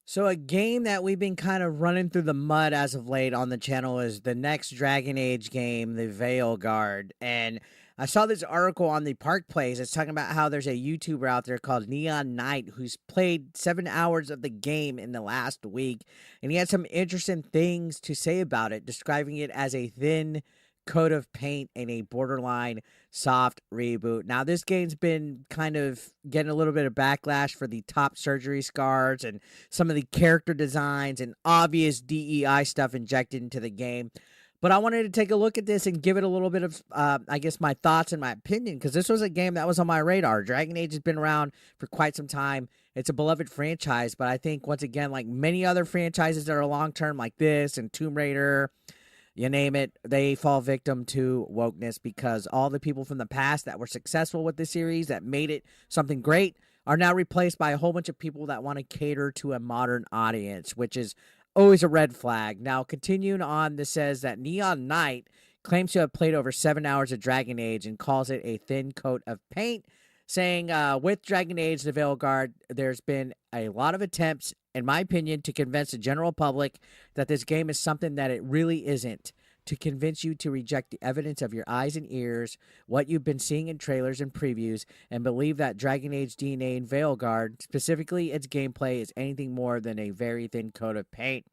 So a game that we've been kind of running through the mud as of late on the channel is the next Dragon Age game, the Veilguard. And I saw this article on the Park Plays. It's talking about how there's a YouTuber out there called Neon Knight who's played 7 hours of the game in the last week. And he had some interesting things to say about it, describing it as a thin coat of paint and a borderline soft reboot. Now, this game's been kind of getting a little bit of backlash for the top surgery scars and some of the character designs and obvious DEI stuff injected into the game. But I wanted to take a look at this and give it a little bit of, I guess, my thoughts and my opinion, because this was a game that was on my radar. Dragon Age has been around for quite some time. It's a beloved franchise, but I think, once again, like many other franchises that are long-term like this and Tomb Raider, you name it, they fall victim to wokeness because all the people from the past that were successful with the series, that made it something great, are now replaced by a whole bunch of people that want to cater to a modern audience, which is always a red flag. Now, continuing on, this says that Neon Knight claims to have played over 7 hours of Dragon Age and calls it a thin coat of paint, saying with Dragon Age the Veilguard, there's been a lot of attempts, in my opinion, to convince the general public that this game is something that it really isn't, to convince you to reject the evidence of your eyes and ears, what you've been seeing in trailers and previews, and believe that Dragon Age DNA and Veilguard, specifically its gameplay, is anything more than a very thin coat of paint.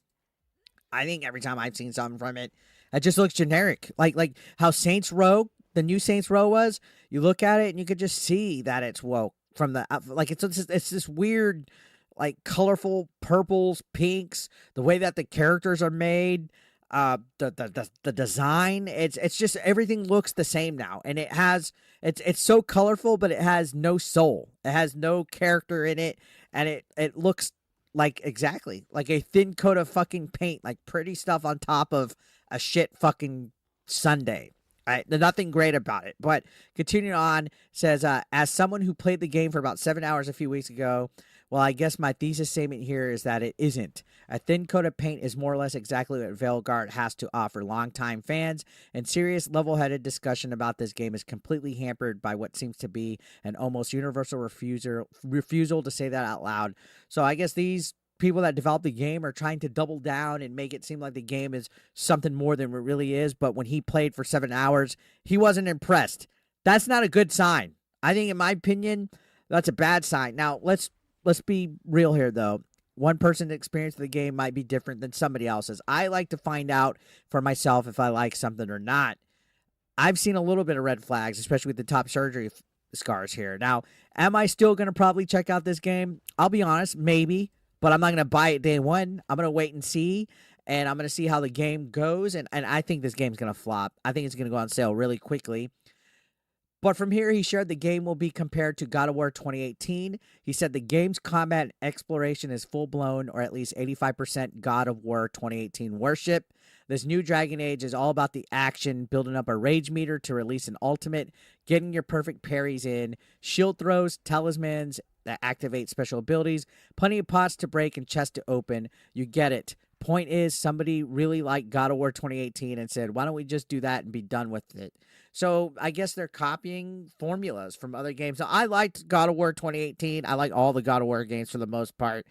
I think every time I've seen something from it, it just looks generic. Like how Saints Row, the new Saints Row was. You look at it and you could just see that it's woke from the like it's this weird, like colorful purples, pinks, the way that the characters are made, the design. It's just everything looks the same now, and it's so colorful, but it has no soul. It has no character in it, and it looks like exactly like a thin coat of fucking paint, like pretty stuff on top of a shit fucking Sunday. Right, there's nothing great about it. But continuing on, says, as someone who played the game for about 7 hours a few weeks ago, well, I guess my thesis statement here is that it isn't. A thin coat of paint is more or less exactly what Veilguard has to offer longtime fans, and serious, level-headed discussion about this game is completely hampered by what seems to be an almost universal refusal to say that out loud. So I guess these people that develop the game are trying to double down and make it seem like the game is something more than it really is. But when he played for 7 hours, he wasn't impressed. That's not a good sign. I think, in my opinion, that's a bad sign. Now, let's be real here, though. One person's experience of the game might be different than somebody else's. I like to find out for myself if I like something or not. I've seen a little bit of red flags, especially with the top surgery scars here. Now, am I still going to probably check out this game? I'll be honest, maybe. But I'm not going to buy it day one. I'm going to wait and see, and I'm going to see how the game goes, and I think this game's going to flop. I think it's going to go on sale really quickly. But from here, he shared the game will be compared to God of War 2018. He said the game's combat and exploration is full-blown, or at least 85% God of War 2018 worship. This new Dragon Age is all about the action, building up a rage meter to release an ultimate, getting your perfect parries in, shield throws, talismans that activate special abilities, plenty of pots to break and chests to open. You get it. Point is, somebody really liked God of War 2018 and said, why don't we just do that and be done with it? So I guess they're copying formulas from other games. Now, I liked God of War 2018. I like all the God of War games for the most part.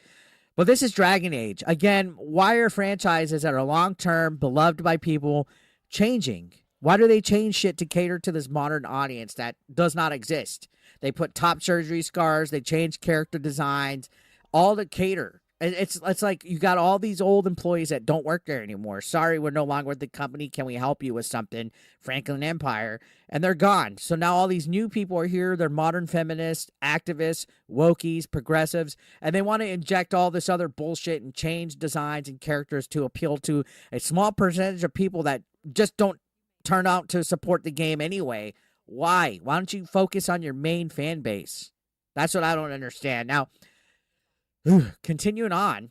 But this is Dragon Age. Again, why are franchises that are long-term, beloved by people, changing? Why do they change shit to cater to this modern audience that does not exist? They put top surgery scars. They change character designs, all to cater. It's like you got all these old employees that don't work there anymore. Sorry, we're no longer with the company. Can we help you with something? Franklin Empire. And they're gone. So now all these new people are here. They're modern feminists, activists, wokies, progressives, and they want to inject all this other bullshit and change designs and characters to appeal to a small percentage of people that just don't turn out to support the game anyway. Why? Why don't you focus on your main fan base? That's what I don't understand. Now, continuing the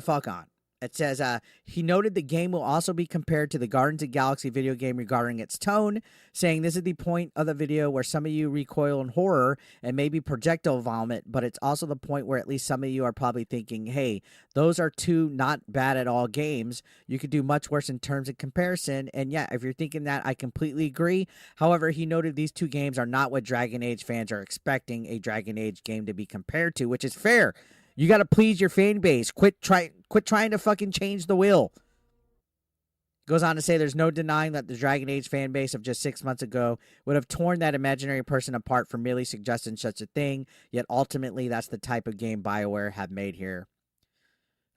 fuck on. It says, he noted the game will also be compared to the Guardians of the Galaxy video game regarding its tone, saying this is the point of the video where some of you recoil in horror and maybe projectile vomit, but it's also the point where at least some of you are probably thinking, hey, those are two not bad at all games. You could do much worse in terms of comparison. And yeah, if you're thinking that, I completely agree. However, he noted these two games are not what Dragon Age fans are expecting a Dragon Age game to be compared to, which is fair. You got to please your fan base. Quit trying to fucking change the wheel. Goes on to say there's no denying that the Dragon Age fan base of just 6 months ago would have torn that imaginary person apart for merely suggesting such a thing, yet ultimately that's the type of game BioWare have made here.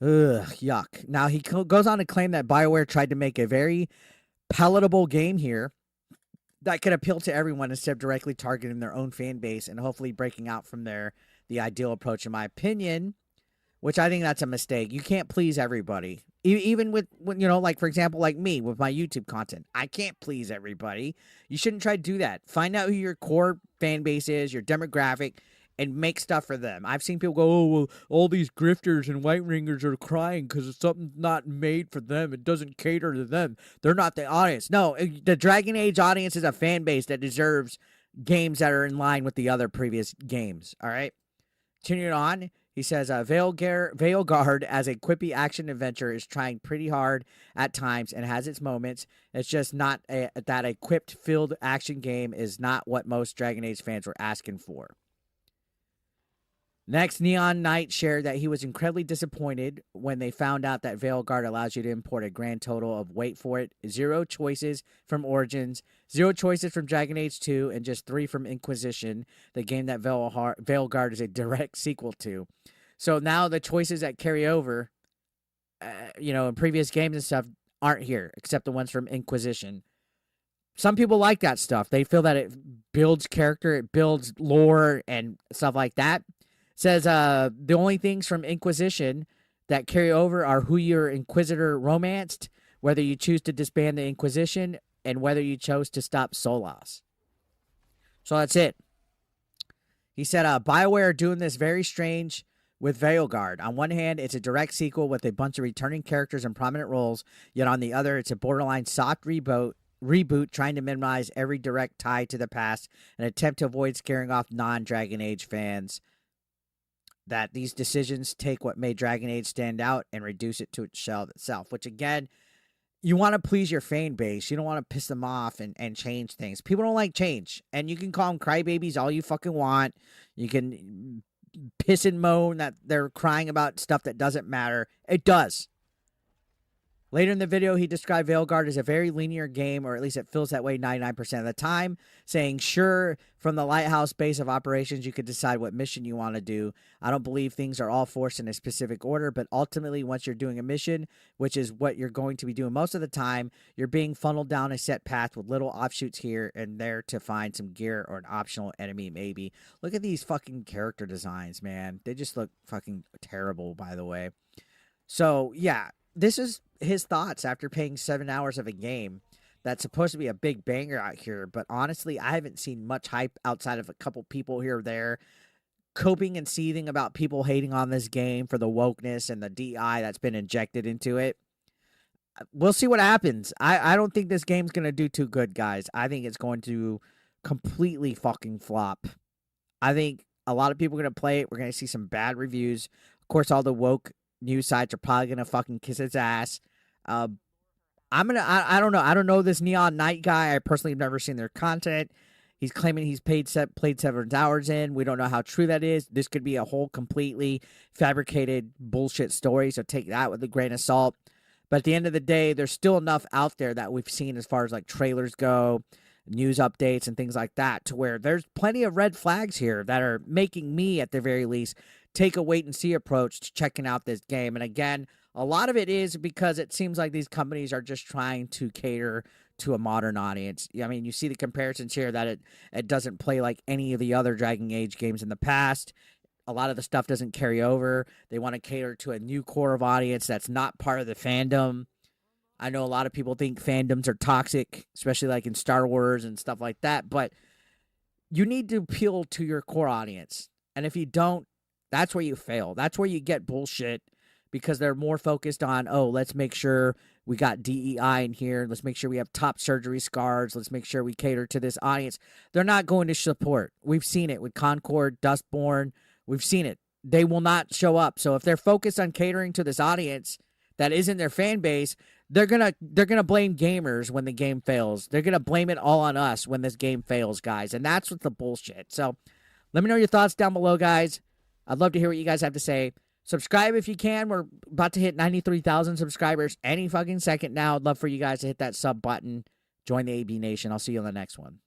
Ugh, yuck. Now he goes on to claim that BioWare tried to make a very palatable game here that could appeal to everyone instead of directly targeting their own fan base and hopefully breaking out from the ideal approach, in my opinion, which I think that's a mistake. You can't please everybody. Even with, like, for example, like me with my YouTube content. I can't please everybody. You shouldn't try to do that. Find out who your core fan base is, your demographic, and make stuff for them. I've seen people go, oh, well, all these grifters and white ringers are crying because something's not made for them. It doesn't cater to them. They're not the audience. No, the Dragon Age audience is a fan base that deserves games that are in line with the other previous games. All right? Continuing on, he says, Veilguard as a quippy action adventure is trying pretty hard at times and has its moments. It's just not that a quipped-filled action game is not what most Dragon Age fans were asking for. Next, Neon Knight shared that he was incredibly disappointed when they found out that Veilguard allows you to import a grand total of, wait for it, 0 choices from Origins, 0 choices from Dragon Age 2, and just 3 from Inquisition, the game that Veilguard is a direct sequel to. So now the choices that carry over, in previous games and stuff aren't here, except the ones from Inquisition. Some people like that stuff. They feel that it builds character, it builds lore, and stuff like that. Says the only things from Inquisition that carry over are who your Inquisitor romanced, whether you choose to disband the Inquisition, and whether you chose to stop Solas. So that's it. He said, BioWare are doing this very strange with Veilguard. On one hand, it's a direct sequel with a bunch of returning characters and prominent roles, yet on the other, it's a borderline soft reboot trying to minimize every direct tie to the past and attempt to avoid scaring off non-Dragon Age fans. That these decisions take what made Dragon Age stand out and reduce it to its shell itself, which, again, you want to please your fan base. You don't want to piss them off and change things. People don't like change, and you can call them crybabies all you fucking want. You can piss and moan that they're crying about stuff that doesn't matter. It does. Later in the video, he described Veilguard as a very linear game, or at least it feels that way 99% of the time, saying, sure, from the lighthouse base of operations, you could decide what mission you want to do. I don't believe things are all forced in a specific order, but ultimately, once you're doing a mission, which is what you're going to be doing most of the time, you're being funneled down a set path with little offshoots here and there to find some gear or an optional enemy, maybe. Look at these fucking character designs, man. They just look fucking terrible, by the way. So, yeah, this is his thoughts after playing 7 hours of a game that's supposed to be a big banger out here, but honestly, I haven't seen much hype outside of a couple people here or there coping and seething about people hating on this game for the wokeness and the DI that's been injected into it. We'll see what happens. I don't think this game's going to do too good, guys. I think it's going to completely fucking flop. I think a lot of people are going to play it. We're going to see some bad reviews. Of course, all the woke news sites are probably going to fucking kiss its ass. I don't know. I don't know this Neon Knight guy. I personally have never seen their content. He's claiming he's played 7 hours in. We don't know how true that is. This could be a whole completely fabricated bullshit story, so take that with a grain of salt. But at the end of the day, there's still enough out there that we've seen as far as like trailers go, news updates and things like that, to where there's plenty of red flags here that are making me, at the very least, take a wait-and-see approach to checking out this game. And again, a lot of it is because it seems like these companies are just trying to cater to a modern audience. I mean, you see the comparisons here that it doesn't play like any of the other Dragon Age games in the past. A lot of the stuff doesn't carry over. They want to cater to a new core of audience that's not part of the fandom. I know a lot of people think fandoms are toxic, especially like in Star Wars and stuff like that, but you need to appeal to your core audience. And if you don't, that's where you fail. That's where you get bullshit, because they're more focused on, oh, let's make sure we got DEI in here. Let's make sure we have top surgery scars. Let's make sure we cater to this audience. They're not going to support. We've seen it with Concord, Dustborn. We've seen it. They will not show up. So if they're focused on catering to this audience that isn't their fan base, they're gonna blame gamers when the game fails. They're gonna blame it all on us when this game fails, guys. And that's what's the bullshit. So let me know your thoughts down below, guys. I'd love to hear what you guys have to say. Subscribe if you can. We're about to hit 93,000 subscribers any fucking second now. I'd love for you guys to hit that sub button. Join the AB Nation. I'll see you on the next one.